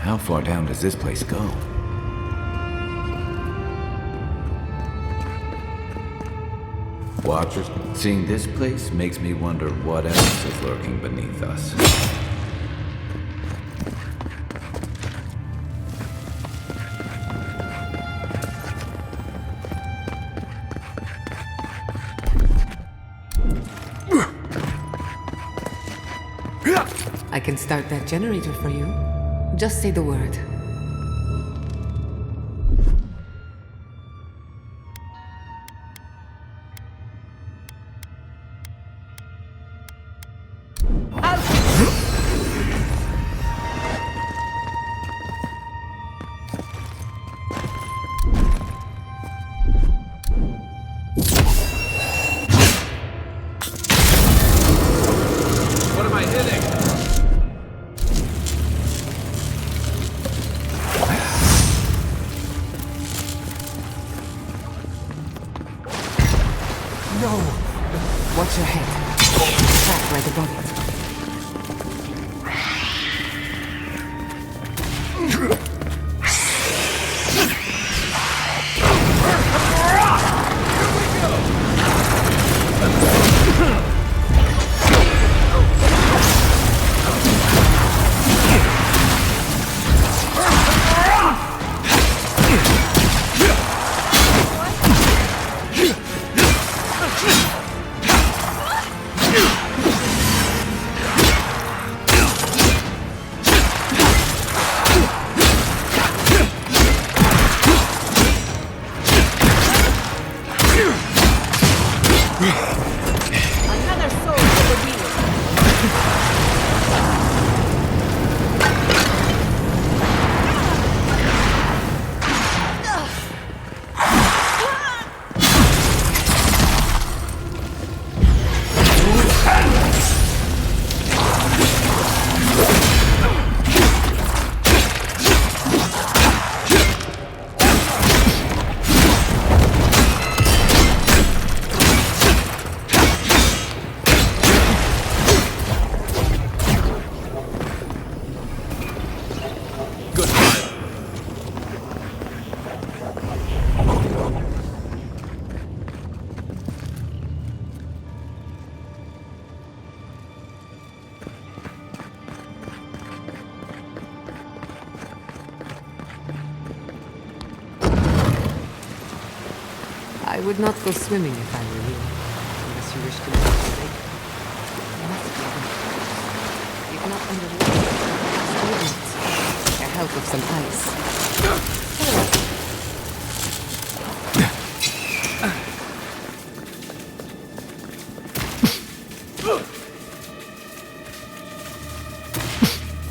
How far down does this place go? Watchers, seeing this place makes me wonder what else is lurking beneath us. I can start that generator for you. Just say the word. What am I hitting? No! Watch your head. Track where the body is. Another soul for the wheel. I would not go swimming if I were you. Unless you wish to make a mistake. You must be able to. If not underwater, a help of some ice.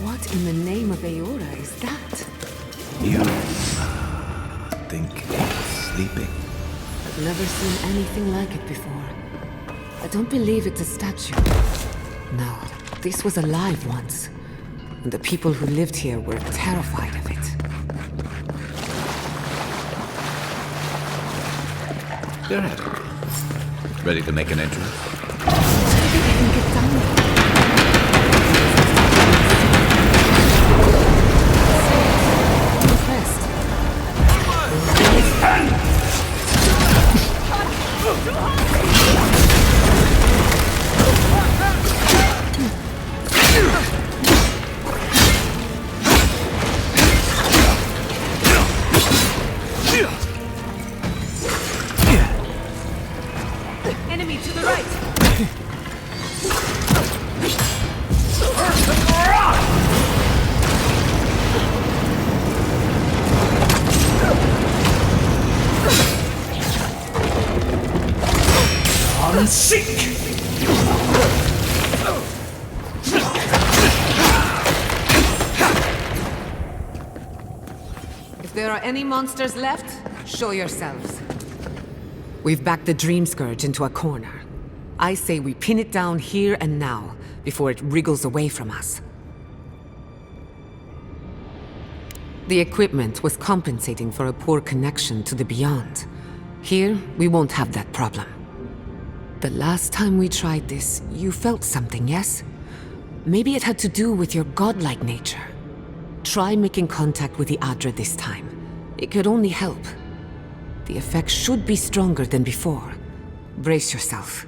What in the name of Aora is that? You think it's sleeping? I've never seen anything like it before. I don't believe it's a statue. No, this was alive once. And the people who lived here were terrified of it. They're at it. Ready to make an entrance? How did they even get down there? Impressed. Enemy to the right. I'm sick! If there are any monsters left, show yourselves. We've backed the Dream Scourge into a corner. I say we pin it down here and now, before it wriggles away from us. The equipment was compensating for a poor connection to the Beyond. Here, we won't have that problem. The last time we tried this, you felt something, yes? Maybe it had to do with your godlike nature. Try Try making contact with the Adra this time. It could only help. The effect should be stronger than before. Brace yourself.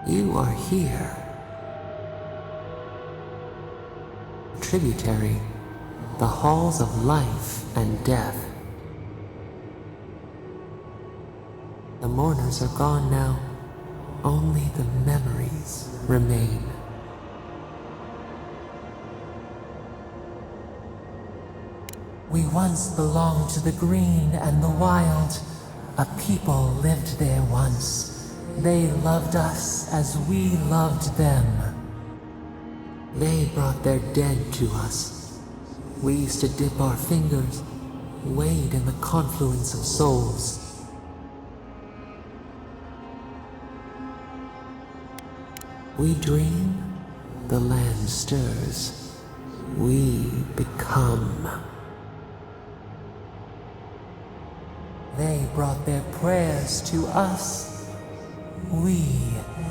You are here. Tributary, the halls of life and death. The mourners are gone now. Only the memories remain. We once belonged to the green and the wild. A people lived there once. They loved us as we loved them. They brought their dead to us. We used to dip our fingers, wade in the confluence of souls. We dream, the land stirs. We become. They brought their prayers to us. We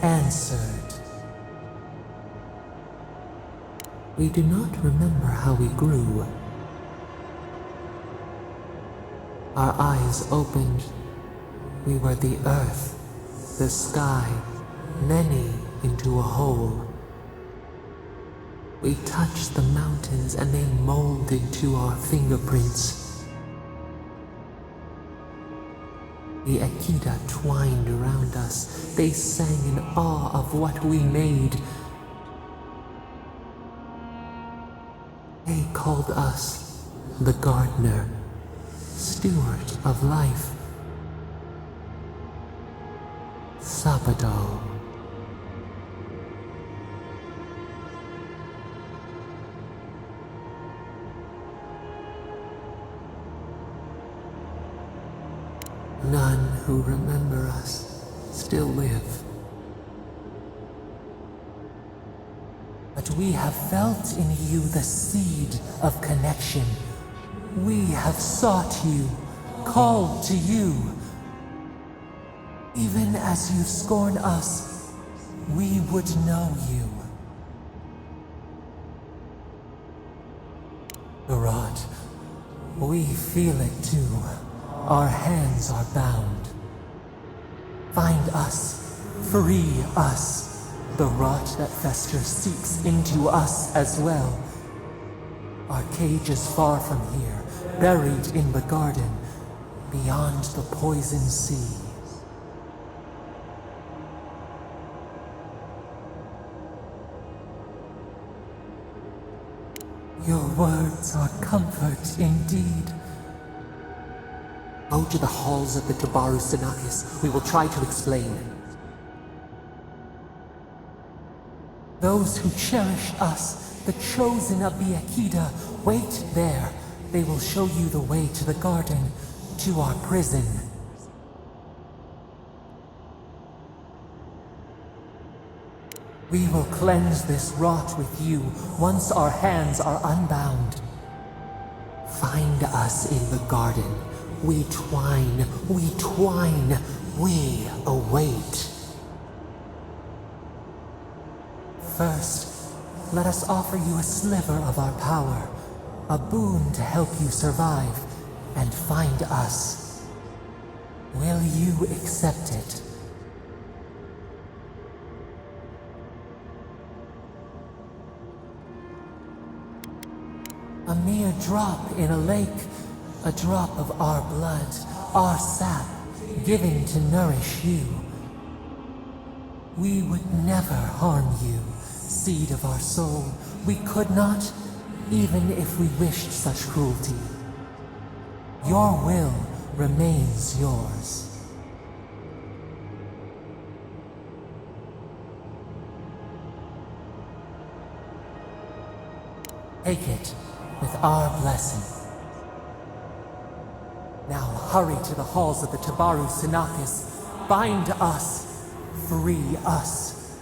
answered. We do not remember how we grew. Our eyes opened. We were the earth, the sky, many into a whole. We touched the mountains and they molded to our fingerprints. The Akita twined around us. They sang in awe of what we made. They called us the gardener, steward of life. Sabado. None who remember us still live. But we have felt in you the seed of connection. We have sought you, called to you. Even as you scorn us, we would know you. Garot, we feel it too. Our hands are bound. Find us, free us. The rot that festers seeps into us as well. Our cage is far from here, buried in the garden, beyond the poison sea. Your words are comfort indeed. Go to the halls of the Tabaru Sinakis. We will try to explain. Those who cherish us, the chosen of the Akita, wait there. They will show you the way to the garden, to our prison. We will cleanse this rot with you once our hands are unbound. Find us in the garden. We twine, we await. First, let us offer you a sliver of our power, a boon to help you survive and find us. Will you accept it? A mere drop in a lake, a drop of our blood, our sap, giving to nourish you. We would never harm you, seed of our soul. We could not, even if we wished such cruelty. Your will remains yours. Take it with our blessing. Now hurry to the halls of the Tabaru Sinakis. Bind us. Free us.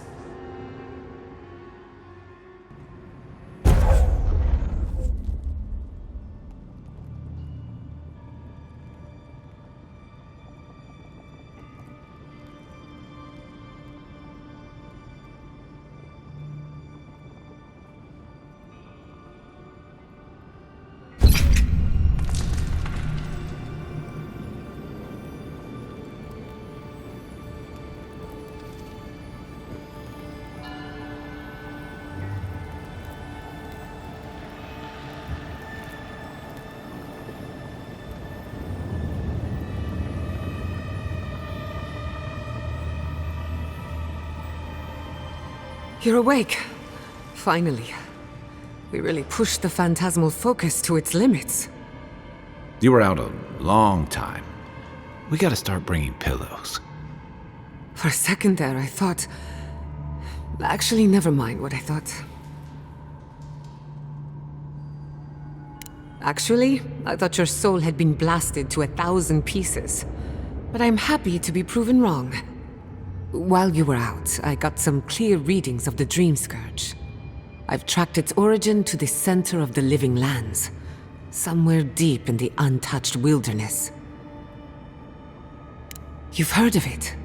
You're awake. Finally. We really pushed the phantasmal focus to its limits. You were out a long time. We gotta start bringing pillows. For a second there, I thought... Actually, never mind what I thought. Actually, I thought your soul had been blasted to 1,000 pieces. But I'm happy to be proven wrong. While you were out, I got some clear readings of the Dream Scourge. I've tracked its origin to the center of the living lands, somewhere deep in the untouched wilderness. You've heard of it?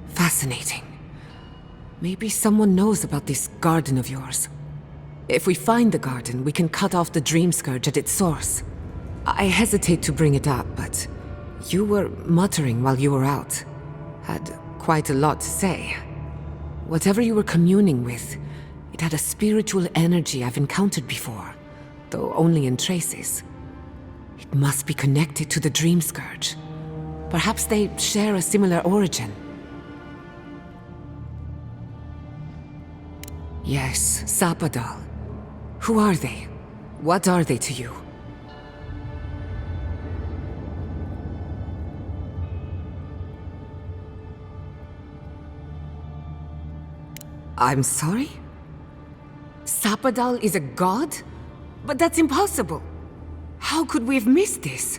Fascinating. Maybe someone knows about this garden of yours. If we find the garden, we can cut off the Dream Scourge at its source. I hesitate to bring it up, but you were muttering while you were out. Had quite a lot to say. Whatever you were communing with, it had a spiritual energy I've encountered before, though only in traces. It must be connected to the Dream Scourge. Perhaps they share a similar origin. Yes, Sapadal. Who are they? What are they to you? I'm sorry? Sapadal is a god? But that's impossible. How could we have missed this?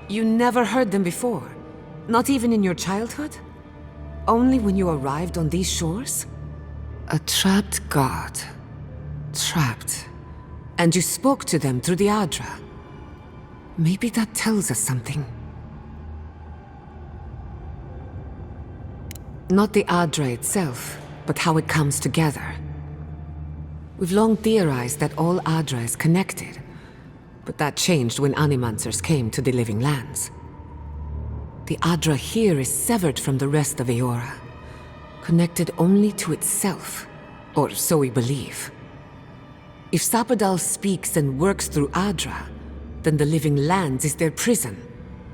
You never heard them before? Not even in your childhood? Only when you arrived on these shores? A trapped god. Trapped. And you spoke to them through the Adra. Maybe that tells us something. Not the Adra itself, but how it comes together. We've long theorized that all Adra is connected, but that changed when Animancers came to the Living Lands. The Adra here is severed from the rest of Eora, connected only to itself, or so we believe. If Sapadal speaks and works through Adra, then the Living Lands is their prison,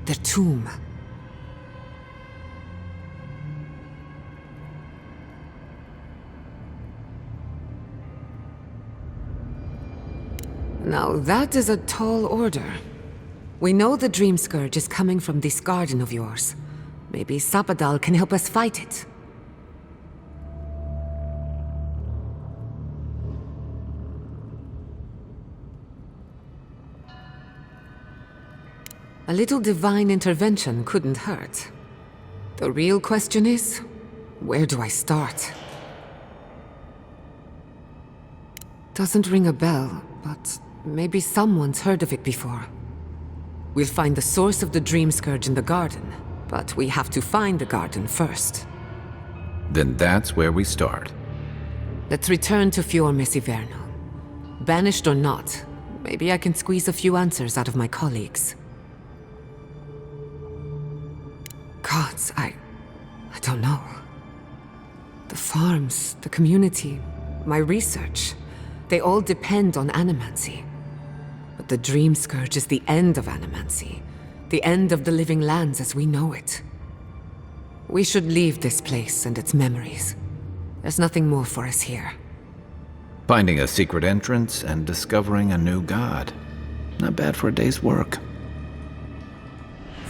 their tomb. Now that is a tall order. We know the Dream Scourge is coming from this garden of yours. Maybe Sapadal can help us fight it. A little divine intervention couldn't hurt. The real question is, where do I start? Doesn't ring a bell, but maybe someone's heard of it before. We'll find the source of the Dream Scourge in the garden, but we have to find the garden first. Then that's where we start. Let's return to Fior Messiverno. Banished or not, maybe I can squeeze a few answers out of my colleagues. Gods, I don't know. The farms, the community, my research, they all depend on animancy. But the Dream Scourge is the end of animancy, the end of the Living Lands as we know it. We should leave this place and its memories. There's nothing more for us here. Finding a secret entrance and discovering a new god. Not bad for a day's work.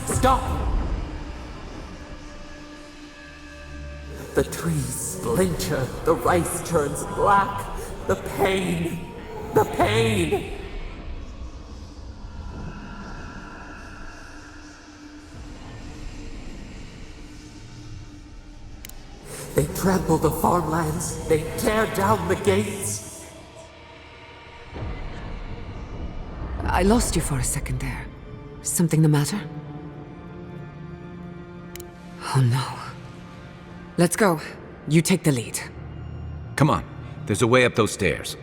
Stop! The trees splinter, the rice turns black. The pain! The pain! They trample the farmlands, they tear down the gates. I lost you for a second there. Something the matter? Oh no. Let's go. You take the lead. Come on, there's a way up those stairs.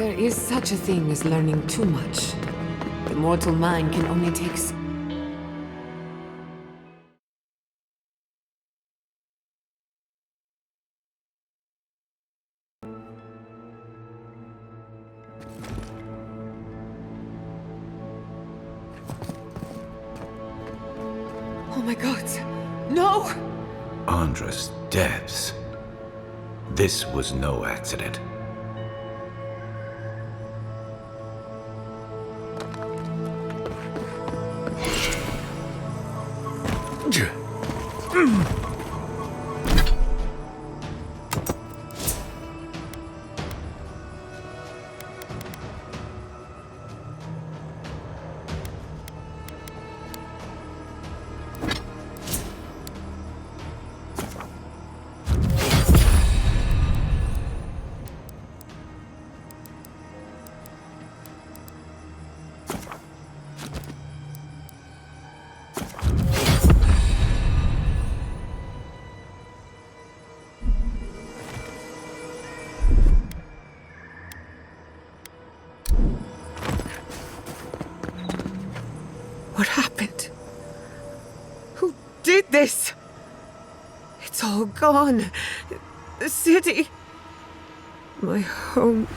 There is such a thing as learning too much. The mortal mind can only take Oh my god. No! Andres Debs. This was no accident. What happened? Who did this? It's all gone. The city. My home.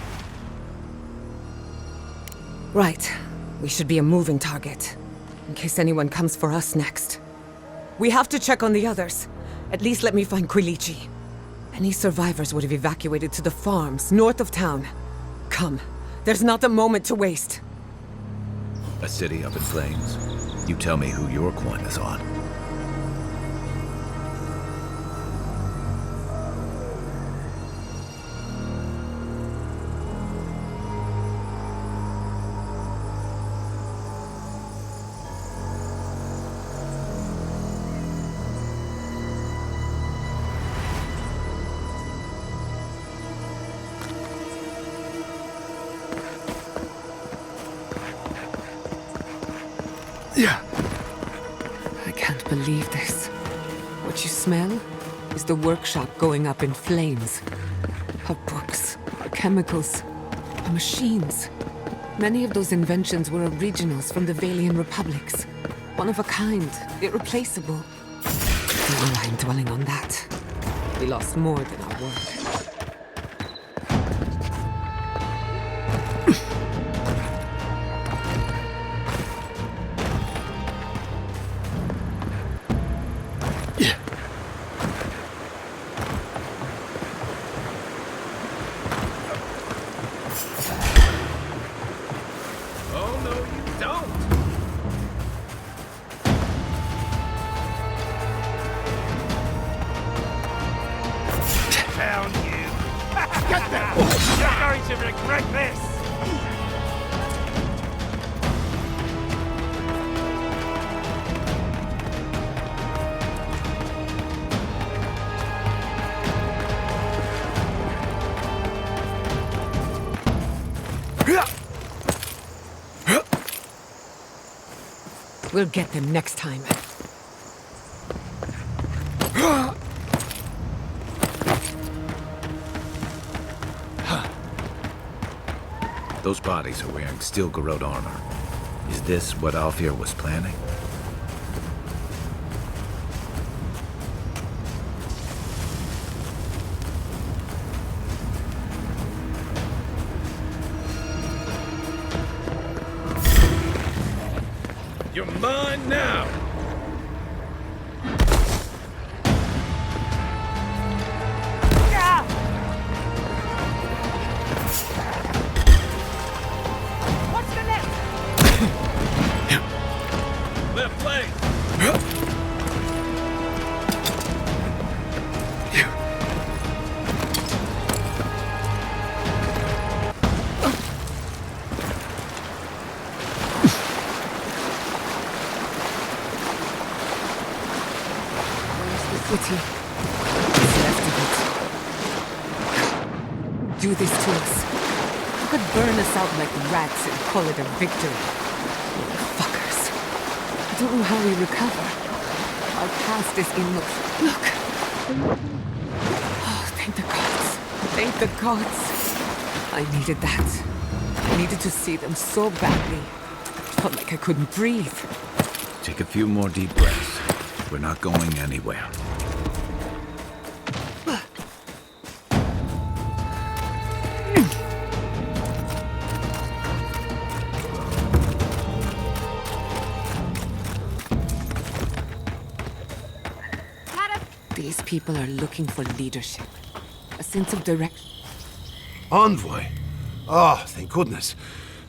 Right. We should be a moving target. In case anyone comes for us next. We have to check on the others. At least let me find Quilichi. Any survivors would have evacuated to the farms north of town. Come. There's not a moment to waste. A city up in flames? You tell me who your coin is on. Yeah. I can't believe this. What you smell is the workshop going up in flames. Our books, our chemicals, our machines. Many of those inventions were originals from the Valian republics. One of a kind, irreplaceable. Don't know why I'm dwelling on that. We lost more than our work. Oh, no, you don't! Found you! Get there! You're going to regret this! We'll get them next time. Those bodies are wearing steel garrote armor. Is this what Alfir was planning? You're mine now! What's the next? Left leg! What's left of it? Do this to us. You could burn us out like rats and call it a victory. Fuckers. I don't know how we recover. Our past is in the... Look! Oh, thank the gods. Thank the gods. I needed that. I needed to see them so badly. Felt like I couldn't breathe. Take a few more deep breaths. We're not going anywhere. These people are looking for leadership. A sense of direction. Envoy? Oh, thank goodness.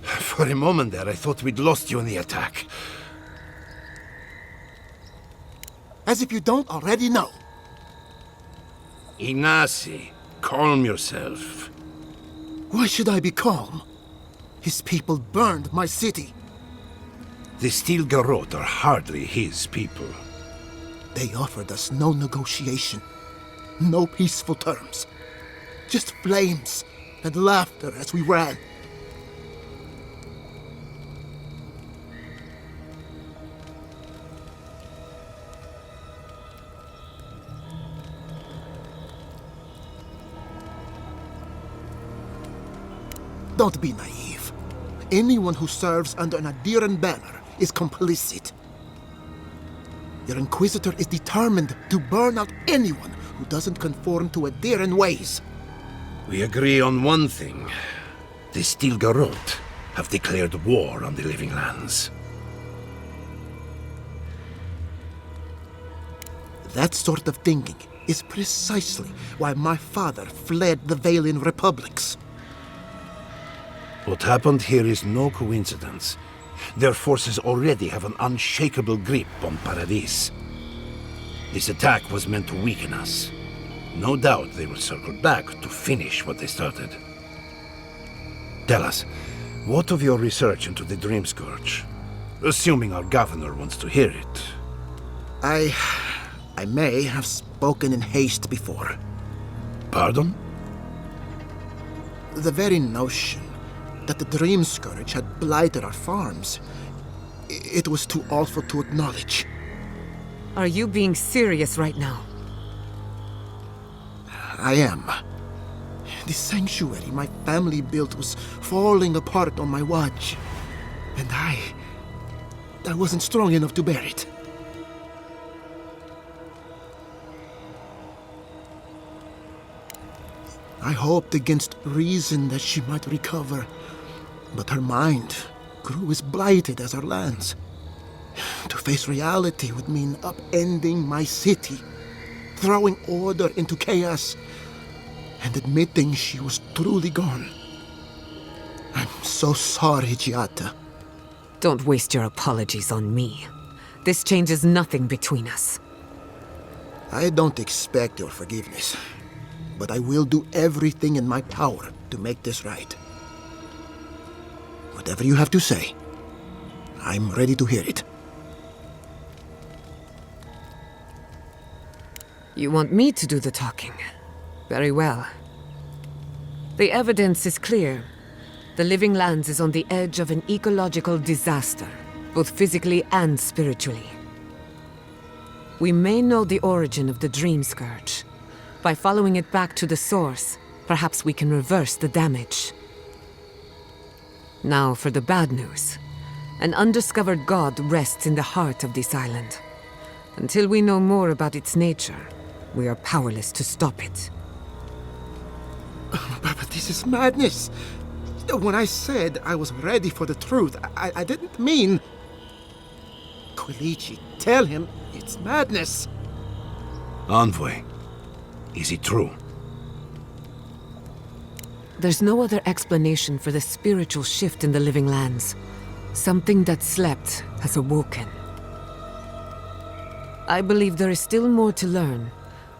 For a moment there, I thought we'd lost you in the attack. As if you don't already know. Ignacy, calm yourself. Why should I be calm? His people burned my city. The Steel Garrote are hardly his people. They offered us no negotiation, no peaceful terms. Just flames and laughter as we ran. Don't be naive. Anyone who serves under an Adiran banner is complicit. Your Inquisitor is determined to burn out anyone who doesn't conform to Adiran ways. We agree on one thing. The Steel Garrote have declared war on the Living Lands. That sort of thinking is precisely why my father fled the Valian republics. What happened here is no coincidence. Their forces already have an unshakable grip on Paradis. This attack was meant to weaken us. No doubt they will circle back to finish what they started. Tell us, what of your research into the Dream Scourge? Assuming our governor wants to hear it. I may have spoken in haste before. Pardon? The very notion that the Dream Scourge had blighted our farms, it was too awful to acknowledge. Are you being serious right now? I am. The sanctuary my family built was falling apart on my watch. And I wasn't strong enough to bear it. I hoped against reason that she might recover, but her mind grew as blighted as her lands. To face reality would mean upending my city, throwing order into chaos, and admitting she was truly gone. I'm so sorry, Giata. Don't waste your apologies on me. This changes nothing between us. I don't expect your forgiveness, but I will do everything in my power to make this right. Whatever you have to say, I'm ready to hear it. You want me to do the talking? Very well. The evidence is clear. The Living Lands is on the edge of an ecological disaster, both physically and spiritually. We may know the origin of the Dream Scourge. By following it back to the source, perhaps we can reverse the damage. Now for the bad news. An undiscovered god rests in the heart of this island. Until we know more about its nature, we are powerless to stop it. But this is madness. When I said I was ready for the truth, I didn't mean... Quilici, tell him it's madness. Envoy, is it true? There's no other explanation for the spiritual shift in the Living Lands. Something that slept has awoken. I believe there is still more to learn,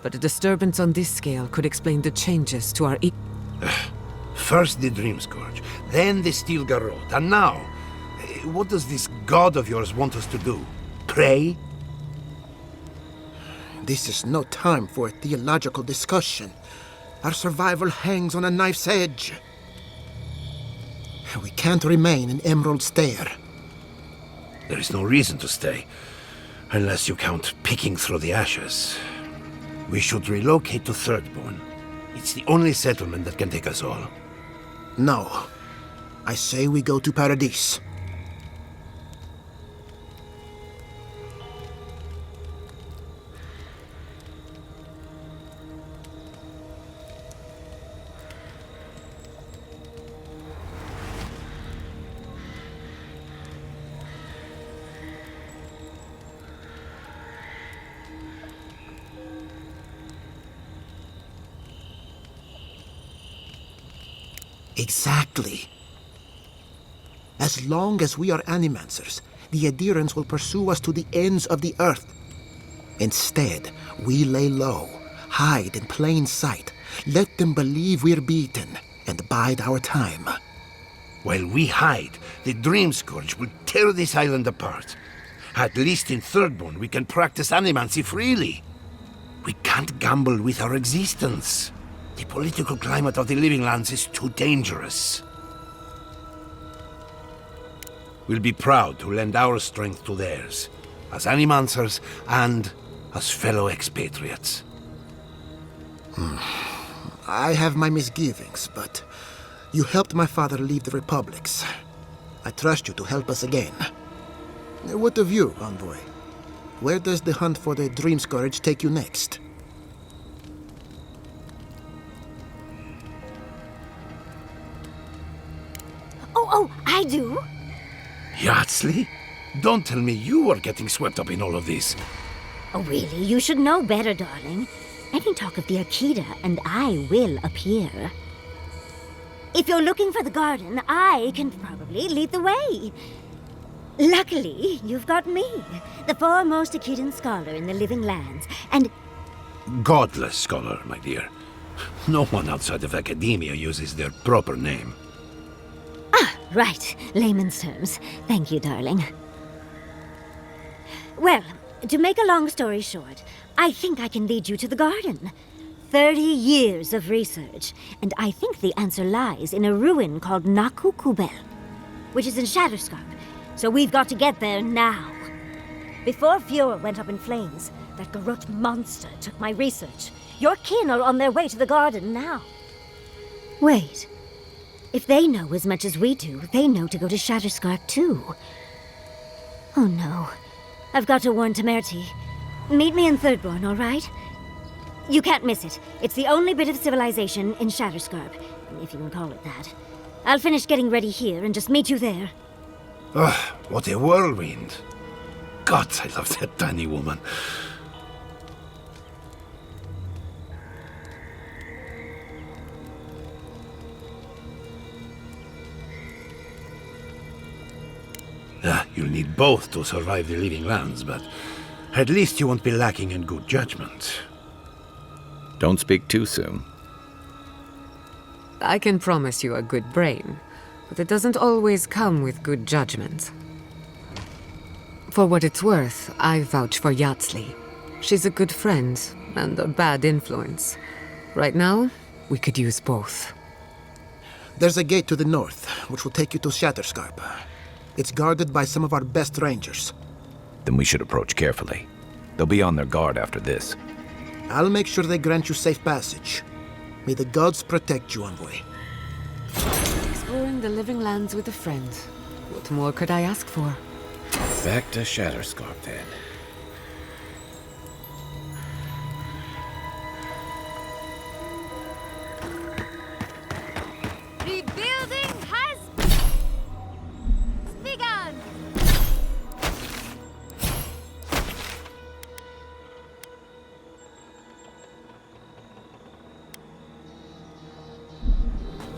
but a disturbance on this scale could explain the changes to our First the Dream Scourge, then the Steel Garrote, and now, what does this god of yours want us to do? Pray? This is no time for a theological discussion. Our survival hangs on a knife's edge. We can't remain in Emerald Stair. There is no reason to stay, unless you count picking through the ashes. We should relocate to Thirdborn. It's the only settlement that can take us all. No. I say we go to Paradise. Exactly. As long as we are animancers, the adherents will pursue us to the ends of the earth. Instead, we lay low, hide in plain sight, let them believe we're beaten, and bide our time. While we hide, the Dream Scourge will tear this island apart. At least in Thirdborn, we can practice animancy freely. We can't gamble with our existence. The political climate of the Living Lands is too dangerous. We'll be proud to lend our strength to theirs, as animancers and as fellow expatriates. I have my misgivings, but you helped my father leave the Republics. I trust you to help us again. What of you, Envoy? Where does the hunt for the Dream Scourge take you next? Oh, I do. Yardsley? Don't tell me you are getting swept up in all of this. Oh, really? You should know better, darling. Any talk of the Akita, and I will appear. If you're looking for the garden, I can probably lead the way. Luckily, you've got me, the foremost Akitan scholar in the Living Lands, and... Godless scholar, my dear. No one outside of academia uses their proper name. Right, layman's terms. Thank you, darling. Well, to make a long story short, I think I can lead you to the garden. 30 years of research, and I think the answer lies in a ruin called Naku Kubel, which is in Shatterscarp. So we've got to get there now. Before Fiora went up in flames, that Garrote monster took my research. Your kin are on their way to the garden now. Wait. If they know as much as we do, they know to go to Shatterscarp too. Oh no. I've got to warn Temerity. Meet me in Thirdborn, all right? You can't miss it. It's the only bit of civilization in Shatterscarp, if you can call it that. I'll finish getting ready here and just meet you there. Ugh, what a whirlwind. Gods, I love that tiny woman. You'll need both to survive the Living Lands, but at least you won't be lacking in good judgment. Don't speak too soon. I can promise you a good brain, but it doesn't always come with good judgment. For what it's worth, I vouch for Yardsley. She's a good friend and a bad influence. Right now, we could use both. There's a gate to the north, which will take you to Shatterscarp. It's guarded by some of our best rangers. Then we should approach carefully. They'll be on their guard after this. I'll make sure they grant you safe passage. May the gods protect you, Envoy. Exploring the Living Lands with a friend. What more could I ask for? Back to Shatterscarp, then. Rebuilding has begun.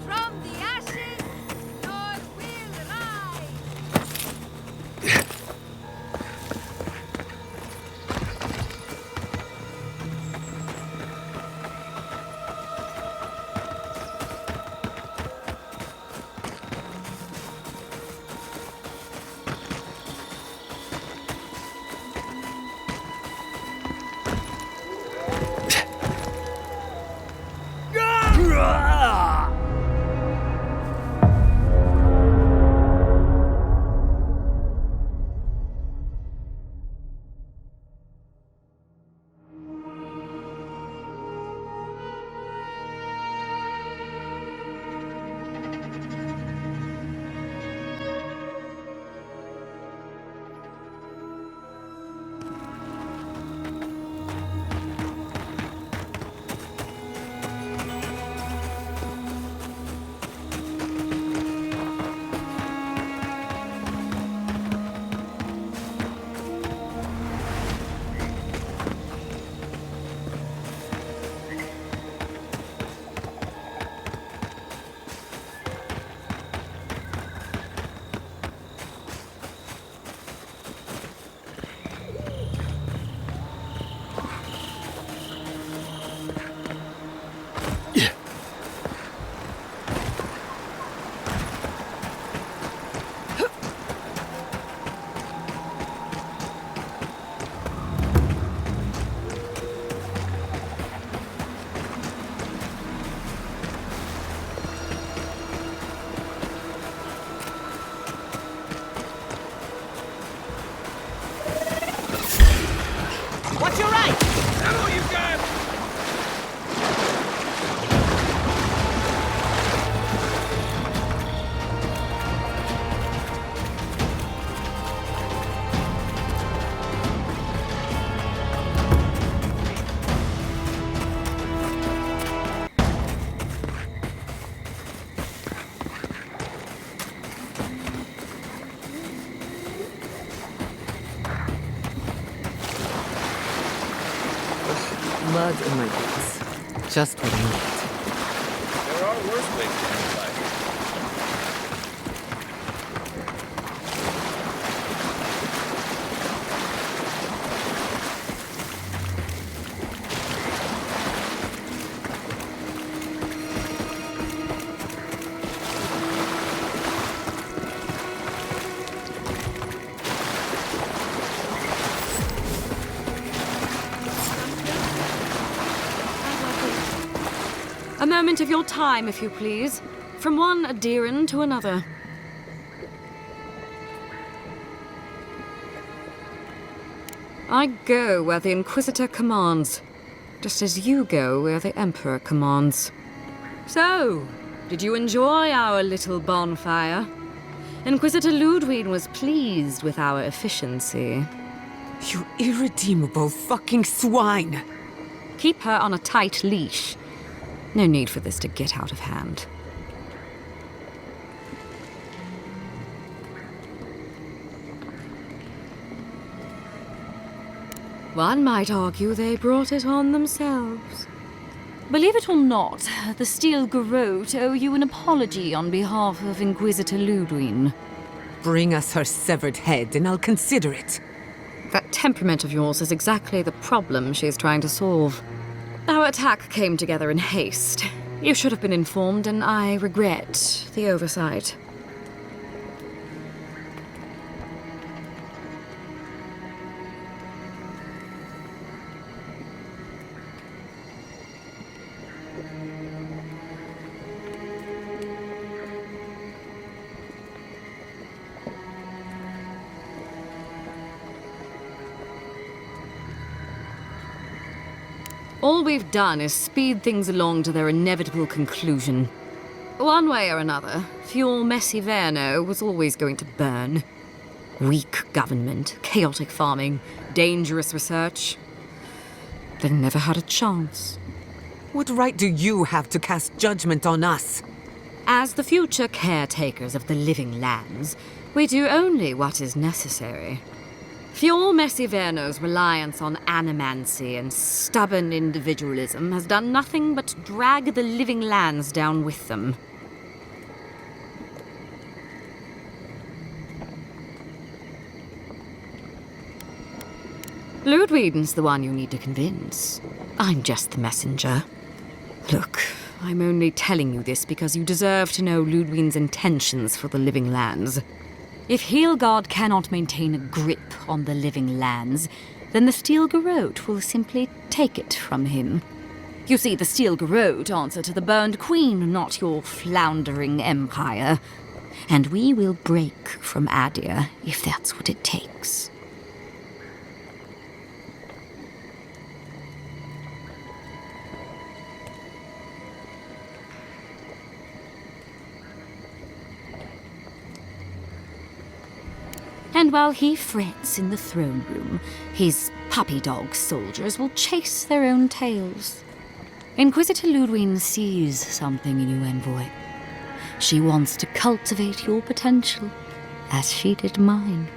From the ashes, Lord will rise. Blood in my veins. Just what I need. There are worse ways to end life. A moment of your time, if you please. From one Adiran to another. I go where the Inquisitor commands, just as you go where the Emperor commands. So, did you enjoy our little bonfire? Inquisitor Ludwig was pleased with our efficiency. You irredeemable fucking swine! Keep her on a tight leash. No need for this to get out of hand. One might argue they brought it on themselves. Believe it or not, the Steel Garrote owe you an apology on behalf of Inquisitor Ludwig. Bring us her severed head and I'll consider it. That temperament of yours is exactly the problem she is trying to solve. Our attack came together in haste. You should have been informed, and I regret the oversight. All we've done is speed things along to their inevitable conclusion. One way or another, Fuel Messiverno was always going to burn. Weak government, chaotic farming, dangerous research. They never had a chance. What right do you have to cast judgment on us? As the future caretakers of the living lands, we do only what is necessary. Fuel Messiverno's reliance on animancy and stubborn individualism has done nothing but drag the living lands down with them. Ludwig's the one you need to convince. I'm just the messenger. Look, I'm only telling you this because you deserve to know Ludwig's intentions for the living lands. If Heelgard cannot maintain a grip on the living lands, then the Steel Garrote will simply take it from him. You see, the Steel Garrote answer to the Burned Queen, not your floundering empire. And we will break from Adir if that's what it takes. And while he frets in the throne room, his puppy dog soldiers will chase their own tails. Inquisitor Ludwig sees something in you, envoy. She wants to cultivate your potential, as she did mine.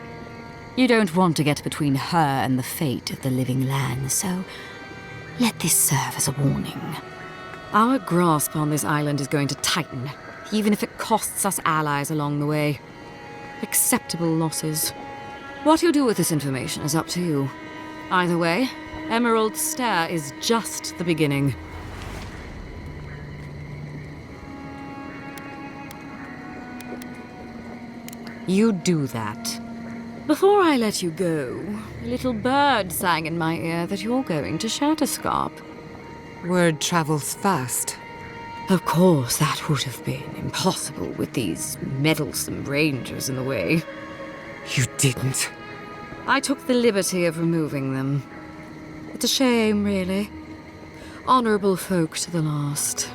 You don't want to get between her and the fate of the living land, so let this serve as a warning. Our grasp on this island is going to tighten, even if it costs us allies along the way. Acceptable losses. What you do with this information is up to you. Either way, Emerald Stair is just the beginning. You do that. Before I let you go, a little bird sang in my ear that you're going to Shatterscarp. Word travels fast. Of course, that would have been impossible with these meddlesome rangers in the way. You didn't. I took the liberty of removing them. It's a shame, really. Honorable folk to the last.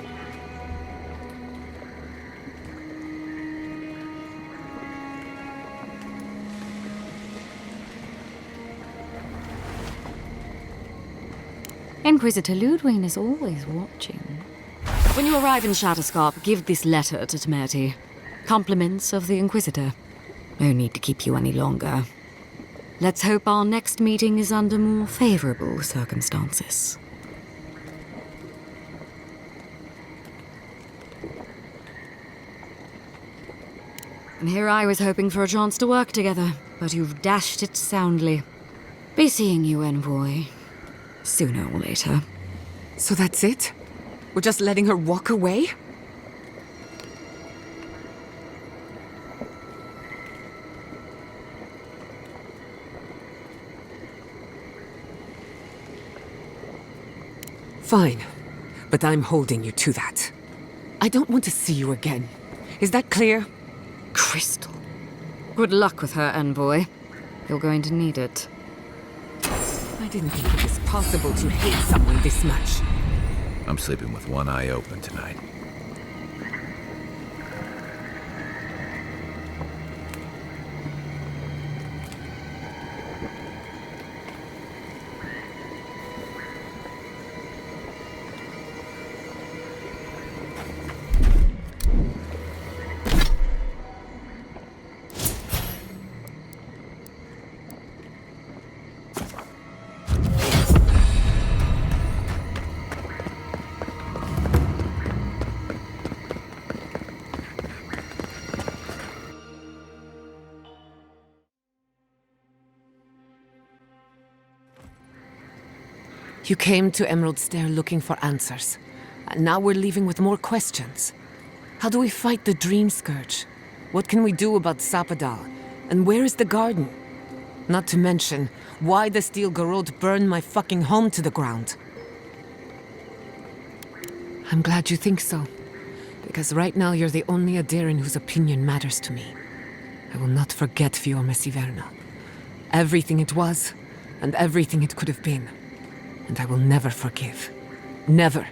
Inquisitor Ludwig is always watching. When you arrive in Shatterscarp, give this letter to Temerty. Compliments of the Inquisitor. No need to keep you any longer. Let's hope our next meeting is under more favorable circumstances. And here I was hoping for a chance to work together, but you've dashed it soundly. Be seeing you, envoy. Sooner or later. So that's it? We're just letting her walk away? Fine, but I'm holding you to that. I don't want to see you again. Is that clear? Crystal. Good luck with her, envoy. You're going to need it. I didn't think it was possible to hate someone this much. I'm sleeping with one eye open tonight. You came to Emerald Stair looking for answers, and now we're leaving with more questions. How do we fight the Dream Scourge? What can we do about Sapadal? And where is the garden? Not to mention, why the Steel Garrote burned my fucking home to the ground. I'm glad you think so, because right now you're the only Adiran whose opinion matters to me. I will not forget Fiume Siverna. Everything it was, and everything it could have been. And I will never forgive. Never.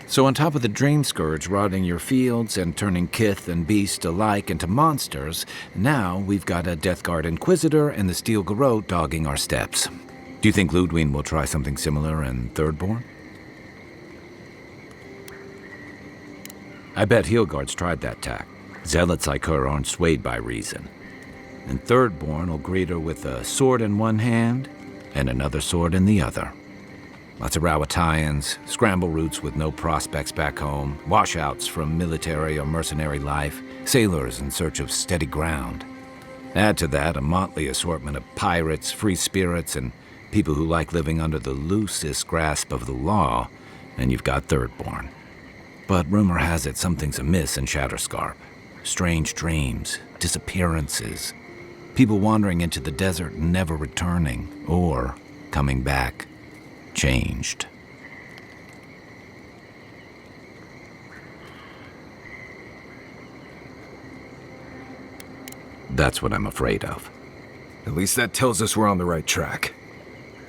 So on top of the Dream Scourge rotting your fields and turning kith and beast alike into monsters, now we've got a Deathguard Inquisitor and the Steel Garrote dogging our steps. Do you think Ludwig will try something similar in Thirdborn? I bet Heelguard's tried that tack. Zealots like her aren't swayed by reason. And Thirdborn will greet her with a sword in one hand and another sword in the other. Lots of Rawatayans, scramble routes with no prospects back home, washouts from military or mercenary life, sailors in search of steady ground. Add to that a motley assortment of pirates, free spirits, and people who like living under the loosest grasp of the law, and you've got Thirdborn. But rumor has it something's amiss in Shatterscarp. Strange dreams, disappearances, people wandering into the desert and never returning, or coming back. Changed. That's what I'm afraid of. At least that tells us we're on the right track.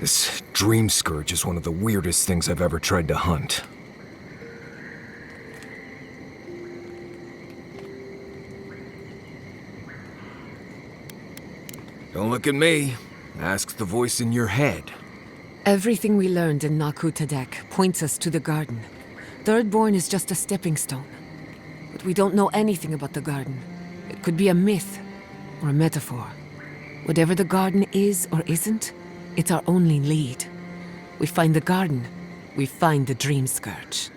This Dream Scourge is one of the weirdest things I've ever tried to hunt. Don't look at me. Ask the voice in your head. Everything we learned in Naku Tadek points us to the garden. Thirdborn is just a stepping stone. But we don't know anything about the garden. It could be a myth or a metaphor. Whatever the garden is or isn't, it's our only lead. We find the garden, we find the Dream Scourge.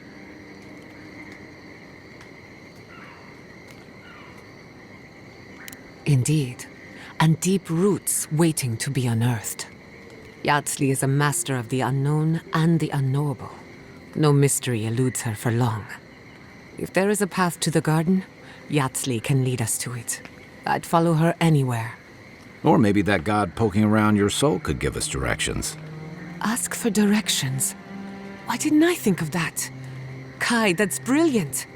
Indeed, and deep roots waiting to be unearthed. Yatsley is a master of the unknown and the unknowable. No mystery eludes her for long. If there is a path to the garden, Yatsley can lead us to it. I'd follow her anywhere. Or maybe that god poking around your soul could give us directions. Ask for directions. Why didn't I think of that? Kai, that's brilliant.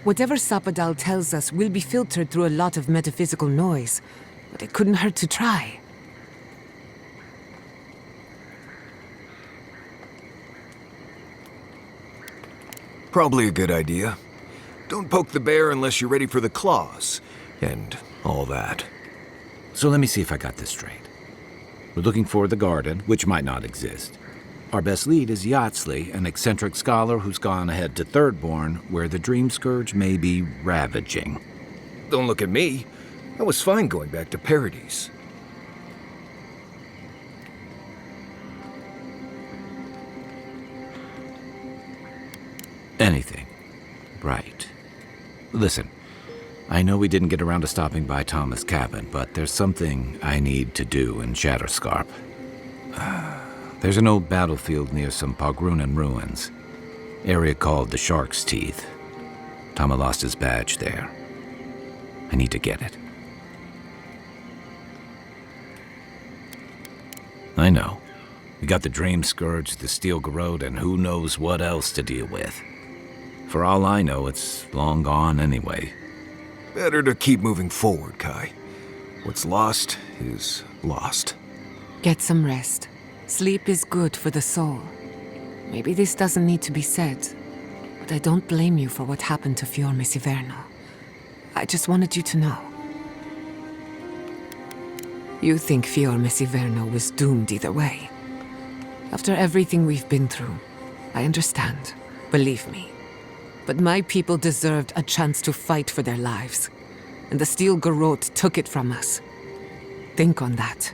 Whatever Sapadal tells us will be filtered through a lot of metaphysical noise, but it couldn't hurt to try. Probably a good idea. Don't poke the bear unless you're ready for the claws, and all that. So let me see if I got this straight. We're looking for the garden, which might not exist. Our best lead is Yatsley, an eccentric scholar who's gone ahead to Thirdborn, where the Dream Scourge may be ravaging. Don't look at me. I was fine going back to Paradise. Anything. Right. Listen, I know we didn't get around to stopping by Thomas' cabin, but there's something I need to do in Shatterscarp. There's an old battlefield near some Pogrunan ruins. Area called the Shark's Teeth. Tama lost his badge there. I need to get it. I know. We got the Dream Scourge, the Steel Garrote, and who knows what else to deal with. For all I know, it's long gone anyway. Better to keep moving forward, Kai. What's lost is lost. Get some rest. Sleep is good for the soul. Maybe this doesn't need to be said, but I don't blame you for what happened to Fior Messiverno. I just wanted you to know. You think Fior Messiverno was doomed either way. After everything we've been through, I understand. Believe me. But my people deserved a chance to fight for their lives. And the Steel Garrote took it from us. Think on that.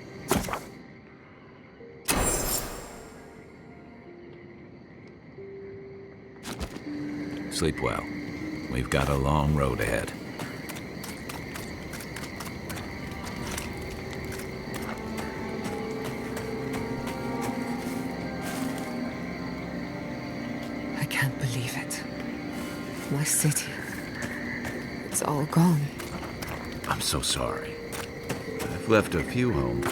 Sleep well. We've got a long road ahead. I can't believe it. My city. It's all gone. I'm so sorry. I've left a few home.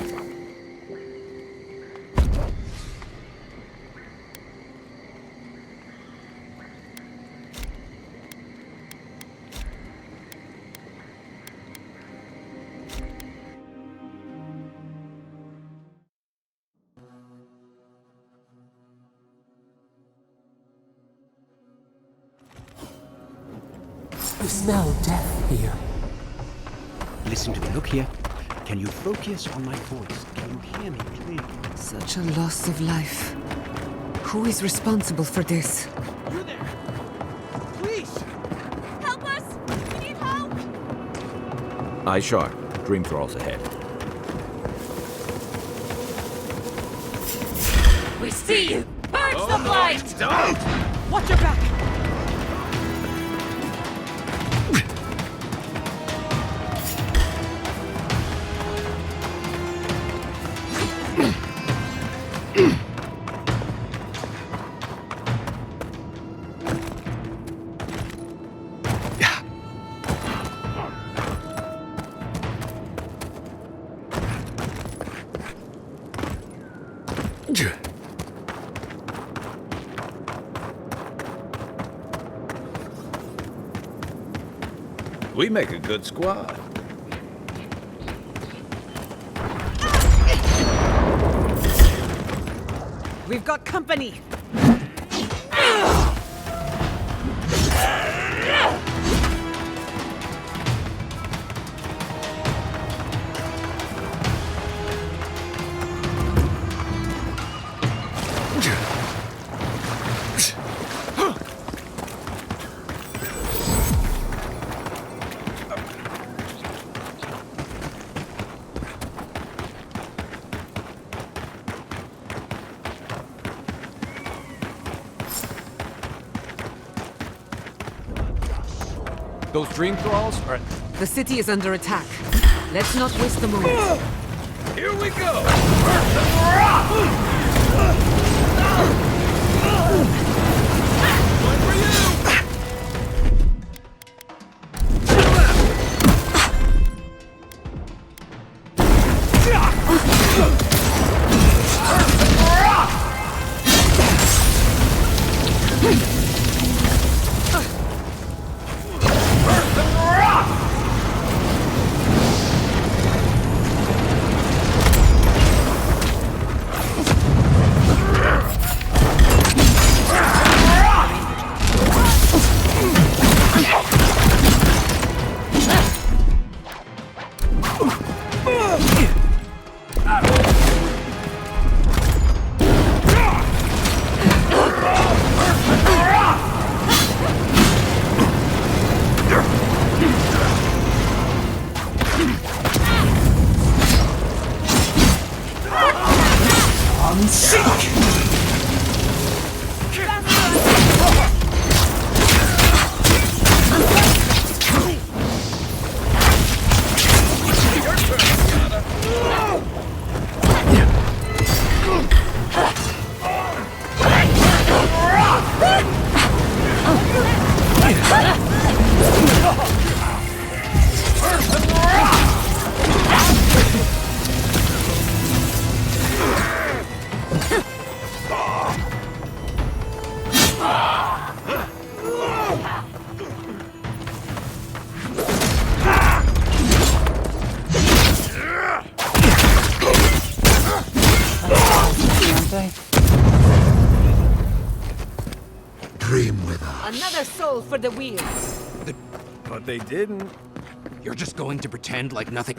You smell death here. Listen to me. Look here. Can you focus on my voice? Can you hear me clearly? Such a loss of life. Who is responsible for this? You there! Please! Help us! We need help! Eye sharp. Dream thralls ahead. We see you! Purge the blight! Don't! Watch your back! We make a good squad. We've got company! Those dream thralls are... The city is under attack. Let's not waste the moment. Here we go! One for you! Kai. Dream with us. Another soul for the wheel. But they didn't. You're just going to pretend like nothing.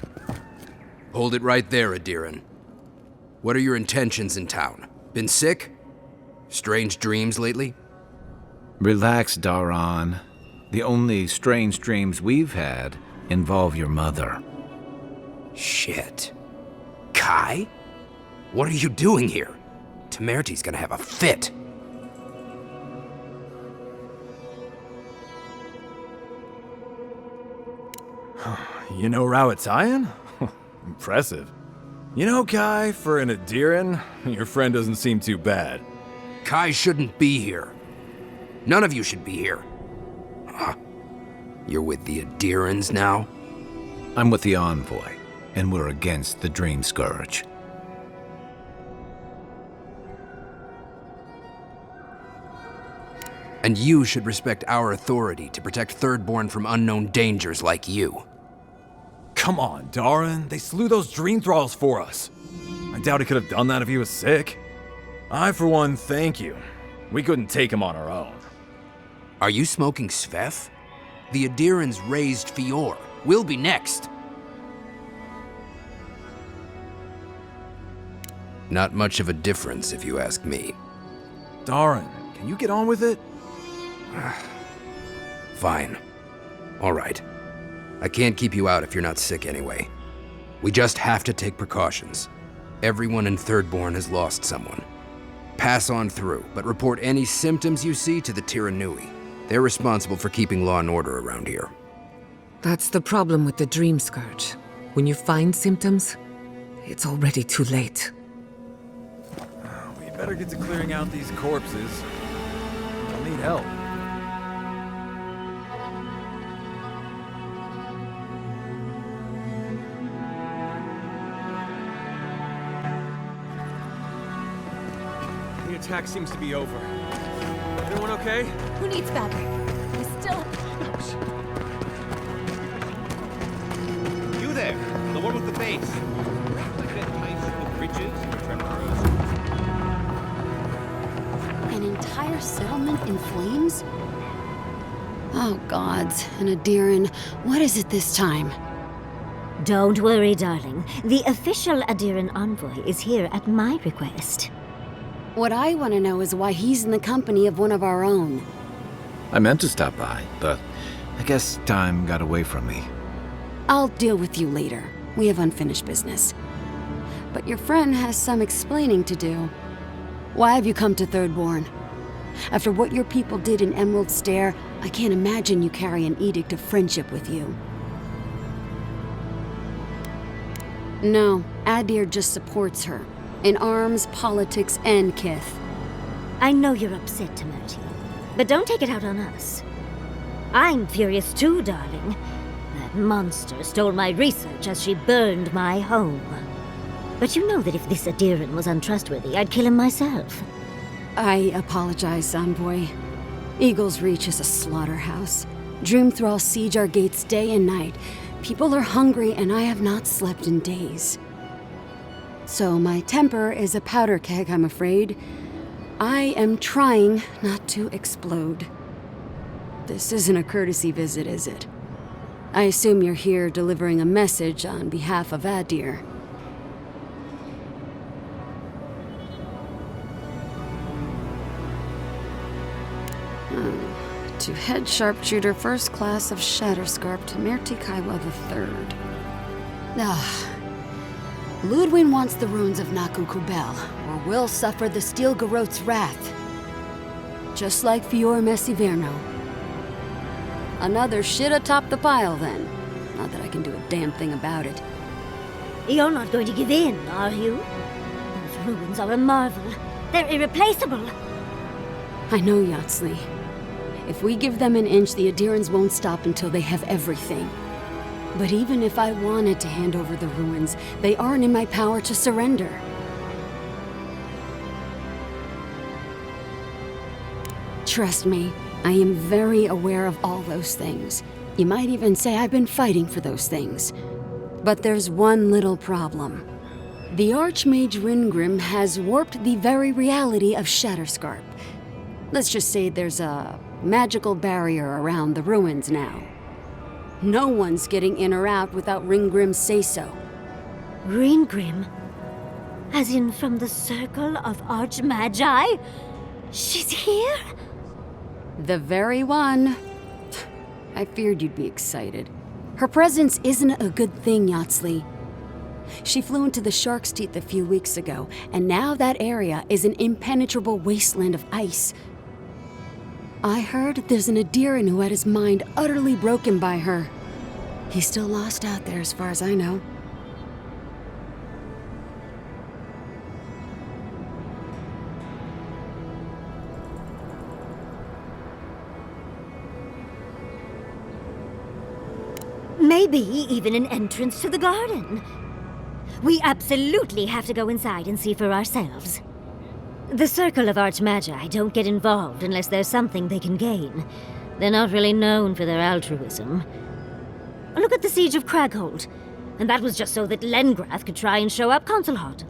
Hold it right there, Adiran. What are your intentions in town? Been sick? Strange dreams lately? Relax, Daran. The only strange dreams we've had involve your mother. Shit. Kai? What are you doing here? Temerty's gonna have a fit. You know Rawatayan? Impressive. You know, Kai, for an Adiran, your friend doesn't seem too bad. Kai shouldn't be here. None of you should be here. Huh. You're with the Adirans now? I'm with the Envoy, and we're against the Dream Scourge. And you should respect our authority to protect Thirdborn from unknown dangers like you. Come on, Daran. They slew those dream thralls for us. I doubt he could have done that if he was sick. I, for one, thank you. We couldn't take him on our own. Are you smoking Sveth? The Adirans raised Fior. We'll be next. Not much of a difference, if you ask me. Daran, can you get on with it? Fine. All right. I can't keep you out if you're not sick anyway. We just have to take precautions. Everyone in Thirdborn has lost someone. Pass on through, but report any symptoms you see to the Tiranui. They're responsible for keeping law and order around here. That's the problem with the Dream Scourge. When you find symptoms, it's already too late. We better get to clearing out these corpses. I'll need help. The attack seems to be over. Everyone okay? Who needs backup? I still... You there, the one with the face. Like that nice with bridges or An entire settlement in flames? Oh, gods. An Adiran. What is it this time? Don't worry, darling. The official Adiran envoy is here at my request. What I want to know is why he's in the company of one of our own. I meant to stop by, but I guess time got away from me. I'll deal with you later. We have unfinished business. But your friend has some explaining to do. Why have you come to Thirdborn? After what your people did in Emerald Stair, I can't imagine you carry an edict of friendship with you. No, Adir just supports her. In arms, politics, and kith. I know you're upset, Temerty, but don't take it out on us. I'm furious too, darling. That monster stole my research as she burned my home. But you know that if this Adiran was untrustworthy, I'd kill him myself. I apologize, Envoy. Eagle's Reach is a slaughterhouse. Dreamthralls siege our gates day and night. People are hungry, and I have not slept in days. So my temper is a powder keg, I'm afraid. I am trying not to explode. This isn't a courtesy visit, is it? I assume you're here delivering a message on behalf of Adir. To head sharpshooter, first class of Shatterscarp, Temerty Kaiwa III. Ah. Ludwin wants the ruins of Naku Kubel, or will suffer the Steel Garot's wrath. Just like Fior Messiverno. Another shit atop the pile, then. Not that I can do a damn thing about it. You're not going to give in, are you? Those ruins are a marvel. They're irreplaceable. I know, Yatsley. If we give them an inch, the Adirans won't stop until they have everything. But even if I wanted to hand over the ruins, they aren't in my power to surrender. Trust me, I am very aware of all those things. You might even say I've been fighting for those things. But there's one little problem. The Archmage Ringrim has warped the very reality of Shatterscarp. Let's just say there's a magical barrier around the ruins now. No one's getting in or out without Ringgrim's say-so. Ringgrim? As in from the Circle of Archmagi? She's here? The very one. I feared you'd be excited. Her presence isn't a good thing, Yatsley. She flew into the Shark's Teeth a few weeks ago, and now that area is an impenetrable wasteland of ice. I heard there's an Adiran who had his mind utterly broken by her. He's still lost out there as far as I know. Maybe even an entrance to the garden. We absolutely have to go inside and see for ourselves. The Circle of Archmagi don't get involved unless there's something they can gain. They're not really known for their altruism. Look at the Siege of Craghold. And that was just so that Lengrath could try and show up Consulhot.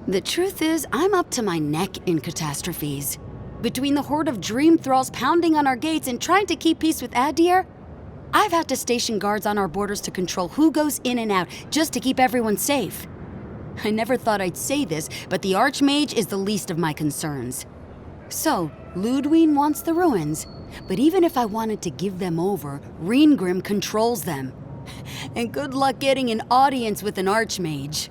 The truth is, I'm up to my neck in catastrophes. Between the horde of dream thralls pounding on our gates and trying to keep peace with Adir, I've had to station guards on our borders to control who goes in and out, just to keep everyone safe. I never thought I'd say this, but the Archmage is the least of my concerns. So, Ludwine wants the ruins, but even if I wanted to give them over, Ringrim controls them. And good luck getting an audience with an Archmage.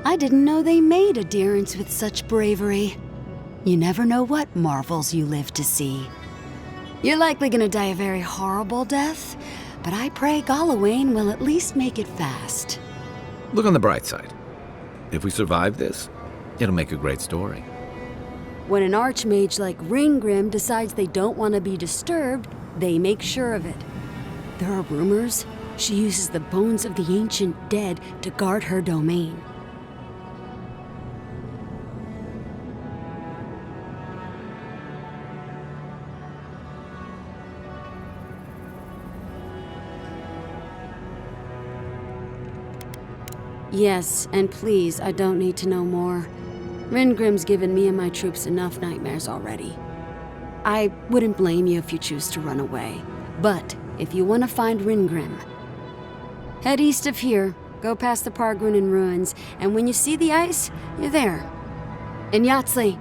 I didn't know they made adherents with such bravery. You never know what marvels you live to see. You're likely gonna die a very horrible death, but I pray Galawain will at least make it fast. Look on the bright side. If we survive this, it'll make a great story. When an archmage like Ringgrim decides they don't want to be disturbed, they make sure of it. There are rumors she uses the bones of the ancient dead to guard her domain. Yes, and please, I don't need to know more. Ringrim's given me and my troops enough nightmares already. I wouldn't blame you if you choose to run away. But if you want to find Ringgrim, head east of here, go past the Pargunin ruins, and when you see the ice, you're there. And Yatsley,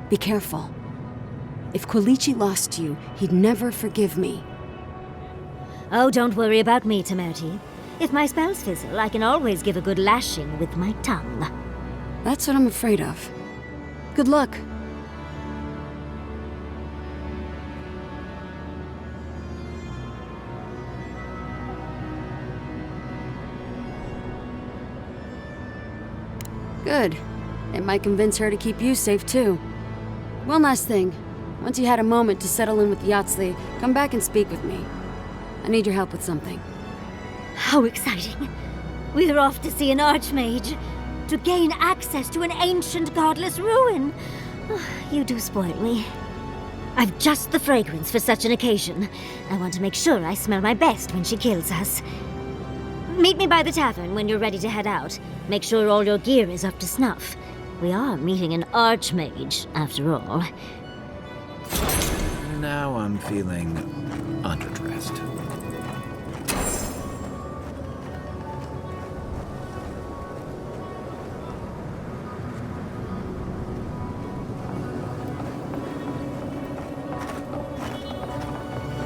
be careful. If Quilichi lost you, he'd never forgive me. Oh, don't worry about me, Temerti. If my spells fizzle, I can always give a good lashing with my tongue. That's what I'm afraid of. Good luck. Good. It might convince her to keep you safe, too. One last thing. Once you had a moment to settle in with Yatsley, come back and speak with me. I need your help with something. How exciting. We're off to see an archmage. To gain access to an ancient godless ruin. You do spoil me. I've just the fragrance for such an occasion. I want to make sure I smell my best when she kills us. Meet me by the tavern when you're ready to head out. Make sure all your gear is up to snuff. We are meeting an archmage, after all. Now I'm feeling underdressed.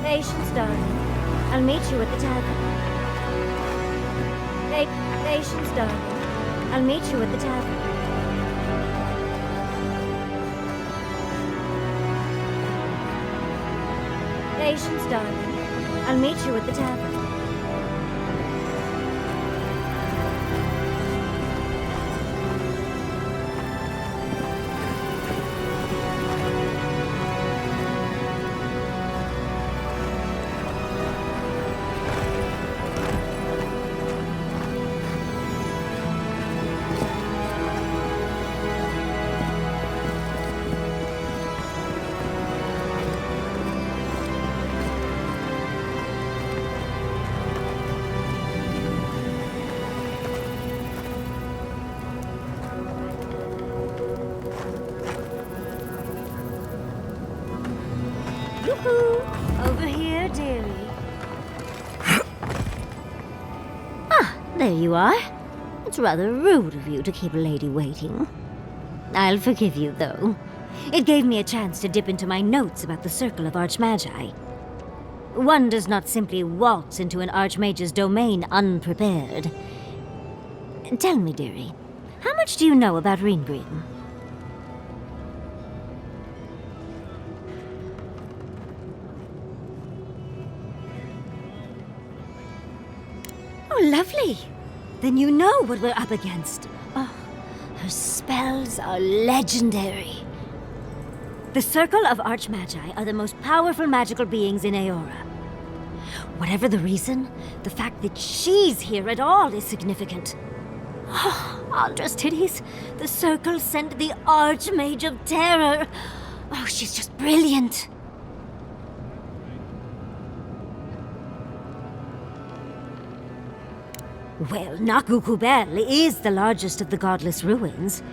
Patience, darling. I'll meet you at the tavern. Patience, darling. I'll meet you at the tavern. Patience, darling. I'll meet you at the tavern. Over here, dearie. There you are. It's rather rude of you to keep a lady waiting. I'll forgive you, though. It gave me a chance to dip into my notes about the Circle of Archmagi. One does not simply waltz into an Archmage's domain unprepared. Tell me, dearie, how much do you know about Ringrim? Oh, lovely. Then you know what we're up against. Oh, her spells are legendary. The Circle of Archmagi are the most powerful magical beings in Aora. Whatever the reason, the fact that she's here at all is significant. Oh, Andra's titties. The Circle sent the Archmage of Terror. Oh, she's just brilliant. Well, Naku Kubel is the largest of the godless ruins.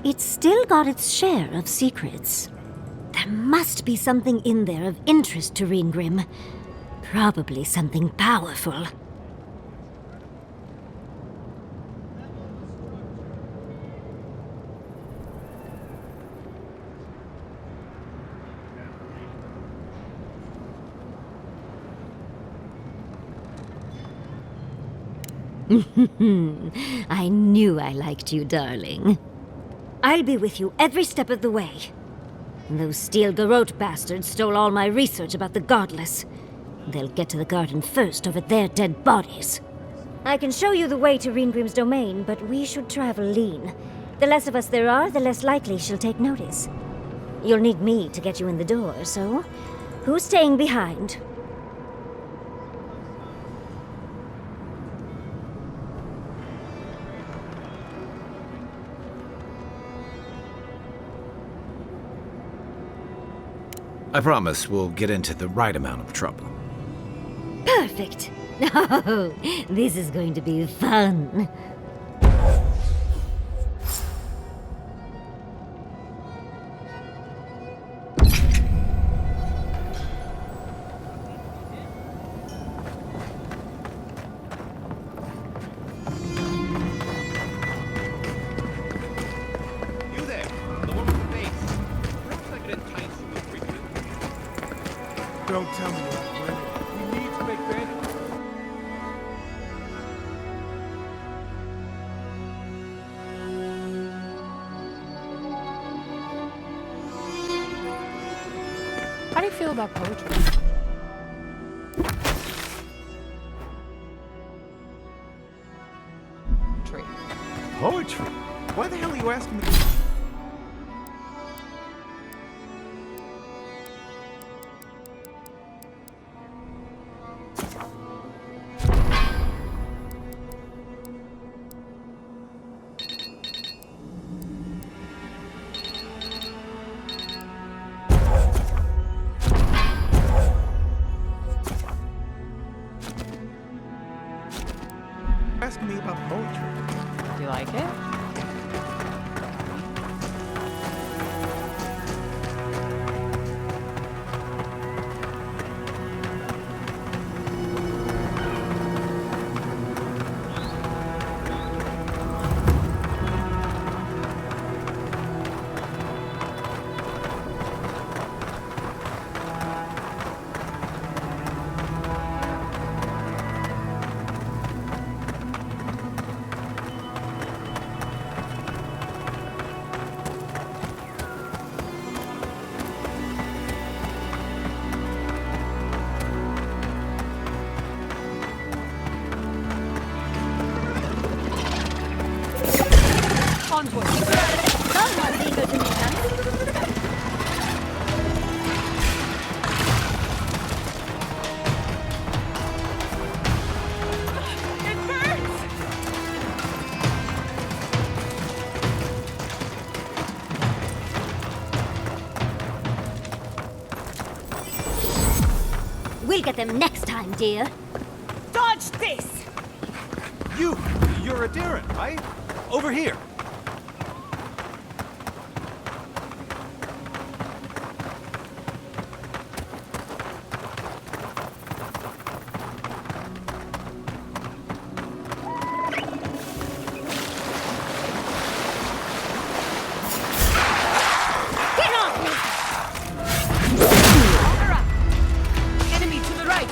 It's still got its share of secrets. There must be something in there of interest to Ringrim. Probably something powerful. I knew I liked you, darling. I'll be with you every step of the way. Those Steel Garrote bastards stole all my research about the Godless. They'll get to the garden first over their dead bodies. I can show you the way to Ringrim's domain, but we should travel lean. The less of us there are, the less likely she'll take notice. You'll need me to get you in the door, so who's staying behind? I promise we'll get into the right amount of trouble. Perfect. Oh, this is going to be fun. You there, the one with the face. Perhaps I could entice you with riches. Don't tell me you're ready. We need to make bandits. How do you feel about poetry? Poetry? Why the hell are you asking me? Do you like it? We'll get them next time, dear. Dodge this! You're a Darren, right? Over here. Get off me! Order up! Enemy to the right!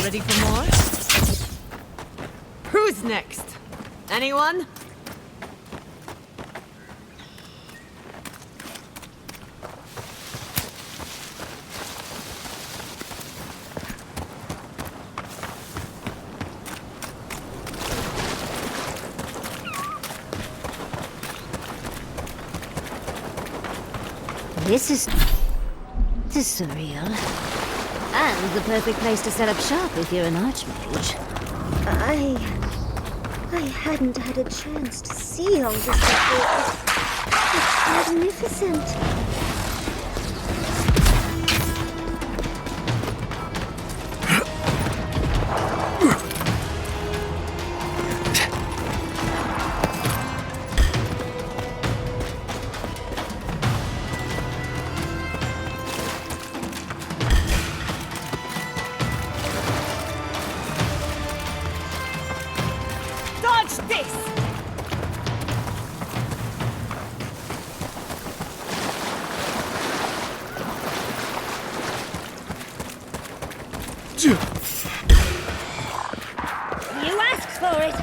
Ready for more? Who's next? Anyone? This is surreal. And the perfect place to set up shop if you're an archmage. I hadn't had a chance to see all this before. It's magnificent. Dodge this! You asked for it!